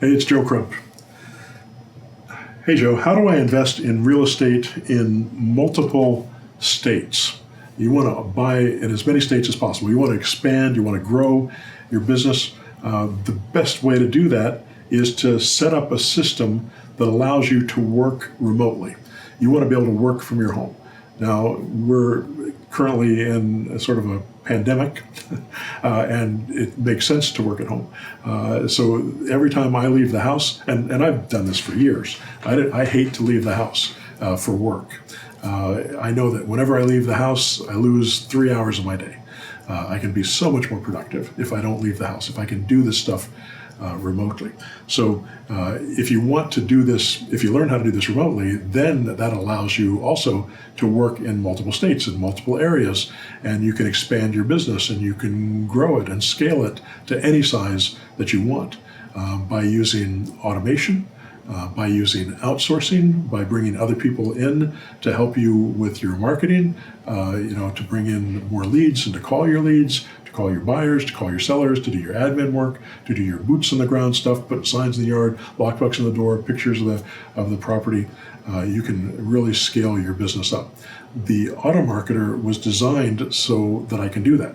Hey, it's Joe Crump. Hey, Joe, how do I invest in real estate in multiple states? You want to buy in as many states as possible. You want to expand, you want to grow your business. The best way to do that is to set up a system that allows you to work remotely. You want to be able to work from your home. Now, we're currently in a sort of a pandemic, and it makes sense to work at home. So every time I leave the house, and I've done this for years, I hate to leave the house for work. I know that whenever I leave the house, I lose 3 hours of my day. I can be so much more productive if I don't leave the house, if I can do this stuff remotely. So if you want to do this, if you learn how to do this remotely, then that allows you also to work in multiple states, in multiple areas, and you can expand your business and you can grow it and scale it to any size that you want by using automation, by using outsourcing, by bringing other people in to help you with your marketing, to bring in more leads and to call your leads, to call your buyers, to call your sellers, to do your admin work, to do your boots on the ground stuff, put signs in the yard, lockbooks on the door, pictures of the property. You can really scale your business up. The Automarketer was designed so that I can do that.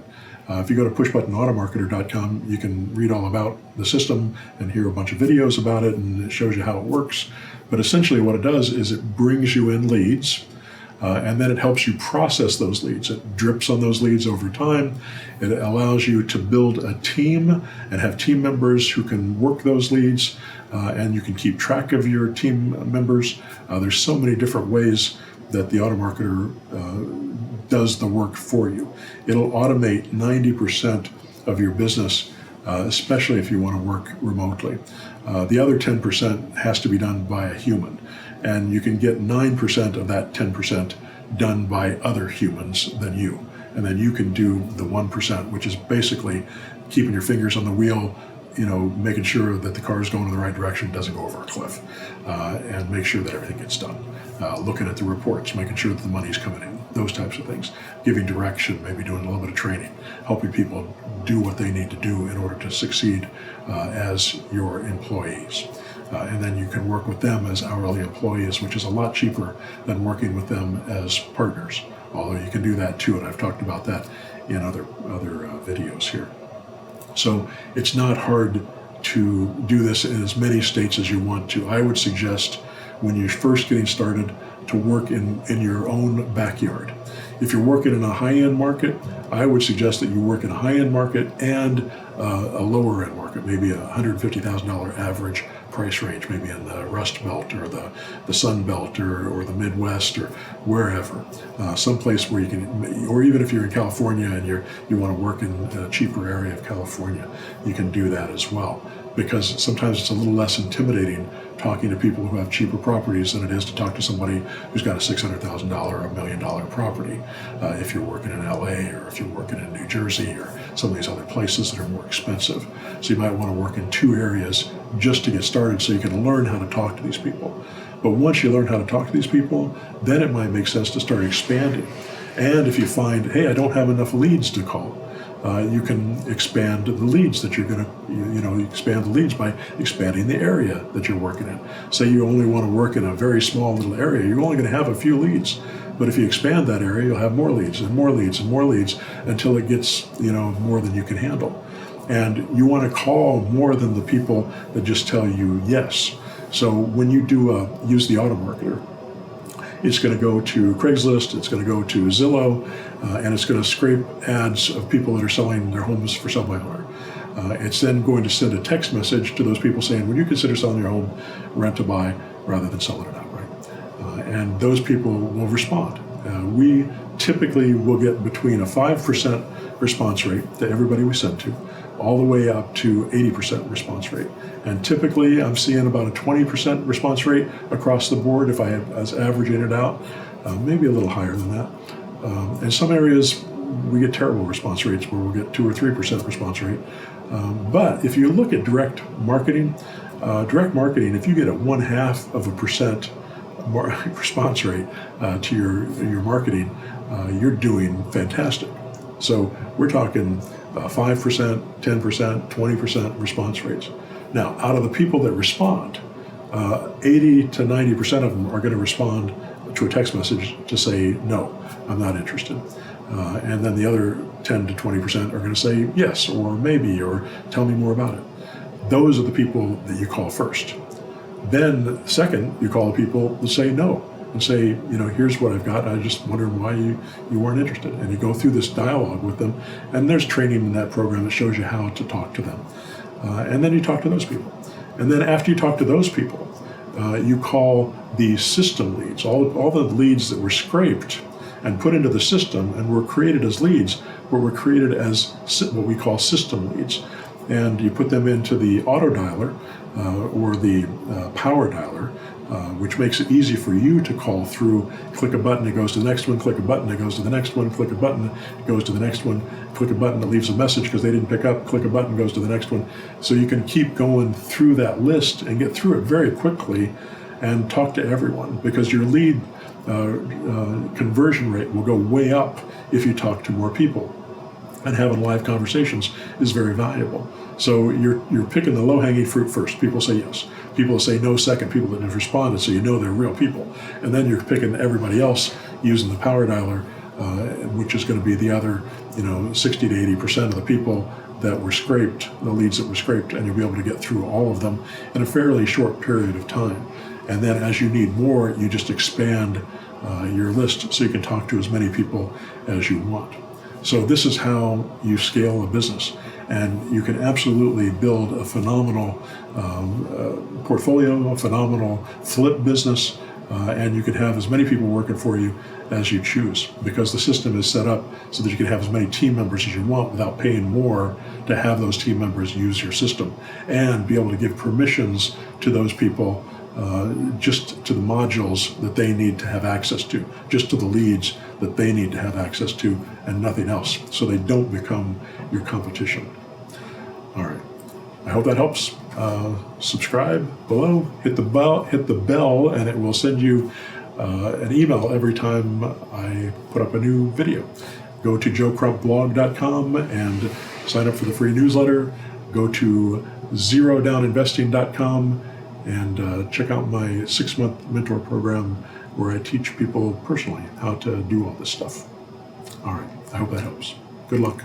If you go to pushbuttonautomarketer.com, you can read all about the system and hear a bunch of videos about it, and it shows you how it works. But essentially what it does is it brings you in leads, and then it helps you process those leads. It drips on those leads over time. It allows you to build a team and have team members who can work those leads, and you can keep track of your team members. There's so many different ways that the Automarketer does the work for you. It'll automate 90% of your business, especially if you want to work remotely. The other 10% has to be done by a human, and you can get 9% of that 10% done by other humans than you. And then you can do the 1%, which is basically keeping your fingers on the wheel, making sure that the car is going in the right direction, doesn't go over a cliff, and make sure that everything gets done. Looking at the reports, making sure that the money's coming in, those types of things. Giving direction, maybe doing a little bit of training, helping people do what they need to do in order to succeed as your employees. And then you can work with them as hourly employees, which is a lot cheaper than working with them as partners. Although you can do that too, and I've talked about that in other videos here. So it's not hard to do this in as many states as you want to. I would suggest when you're first getting started to work in your own backyard. If you're working in a high-end market, I would suggest that you work in a high-end market and a lower-end market, maybe a $150,000 average price range, maybe in the Rust Belt or the Sun Belt or the Midwest or wherever. Someplace where you can, or even if you're in California and you want to work in a cheaper area of California, you can do that as well. Because sometimes it's a little less intimidating talking to people who have cheaper properties than it is to talk to somebody who's got a $600,000 or $1 million property. If you're working in LA or if you're working in New Jersey or some of these other places that are more expensive. So you might want to work in two areas just to get started so you can learn how to talk to these people. But once you learn how to talk to these people, then it might make sense to start expanding. And if you find, hey, I don't have enough leads to call, you can expand the leads that you're going to, expand the leads by expanding the area that you're working in. Say you only want to work in a very small little area, you're only going to have a few leads. But if you expand that area, you'll have more leads and more leads and more leads until it gets, more than you can handle. And you want to call more than the people that just tell you yes. So when you use the Automarketer, it's going to go to Craigslist, it's going to go to Zillow, and it's going to scrape ads of people that are selling their homes for sale by owner. It's then going to send a text message to those people saying, would you consider selling your home rent to buy rather than selling it outright? And those people will respond. We typically will get between a 5% response rate to everybody we send to, all the way up to 80% response rate. And typically I'm seeing about a 20% response rate across the board if I was averaging it out, maybe a little higher than that. In some areas we get terrible response rates where we'll get 2 or 3% response rate. But if you look at direct marketing, if you get a 0.5% response rate to your marketing, you're doing fantastic. So we're talking 5%, 10%, 20% response rates. Now, out of the people that respond, 80 to 90% of them are going to respond to a text message to say, no, I'm not interested. And then the other 10 to 20% are going to say yes, or maybe, or tell me more about it. Those are the people that you call first. Then second, you call the people that say no and say, here's what I've got. I just wondered why you weren't interested. And you go through this dialogue with them. And there's training in that program that shows you how to talk to them. And then you talk to those people. And then after you talk to those people, you call the system leads, all the leads that were scraped and put into the system and were created as leads, but were created as what we call system leads. And you put them into the auto dialer or the power dialer, which makes it easy for you to call through. Click a button, it goes to the next one. Click a button, it goes to the next one. Click a button, it goes to the next one. Click a button, it leaves a message because they didn't pick up. Click a button, goes to the next one. So you can keep going through that list and get through it very quickly and talk to everyone, because your lead conversion rate will go way up if you talk to more people. And having live conversations is very valuable. So you're picking the low-hanging fruit first. People say yes. People say no second. People that have responded, so they're real people. And then you're picking everybody else using the power dialer, which is going to be the other 60 to 80% of the people that were scraped, the leads that were scraped, and you'll be able to get through all of them in a fairly short period of time. And then as you need more, you just expand your list so you can talk to as many people as you want. So this is how you scale a business, and you can absolutely build a phenomenal portfolio, a phenomenal flip business, and you can have as many people working for you as you choose, because the system is set up so that you can have as many team members as you want without paying more to have those team members use your system, and be able to give permissions to those people just to the modules that they need to have access to, just to the leads that they need to have access to, and nothing else, so they don't become your competition. All right, I hope that helps. Subscribe below, hit the bell, and it will send you an email every time I put up a new video. Go to joecrumpblog.com and sign up for the free newsletter. Go to zerodowninvesting.com and check out my 6-month mentor program where I teach people personally how to do all this stuff. All right, I hope that helps. Good luck.